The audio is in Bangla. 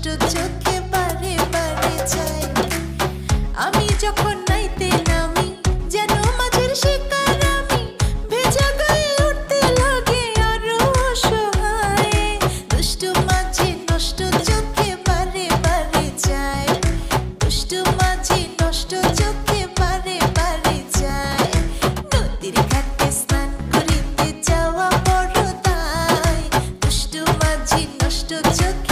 নষ্ট চোখে বারে বারে চাই। আমি যখন নাইতে নামি যেন মাঝের শিকার আমি, ভেজা গায়ে উঠতে লাগে আরো অসহায়। দুষ্টু মাঝি নষ্ট চোখে বারে বারে চাই, দুষ্টু মাঝি নষ্ট চোখে বারে বারে চাই। নদীর ঘাটে স্নান করিতে যাওয়া বড় দায়, দুষ্টু মাঝি নষ্ট চোখে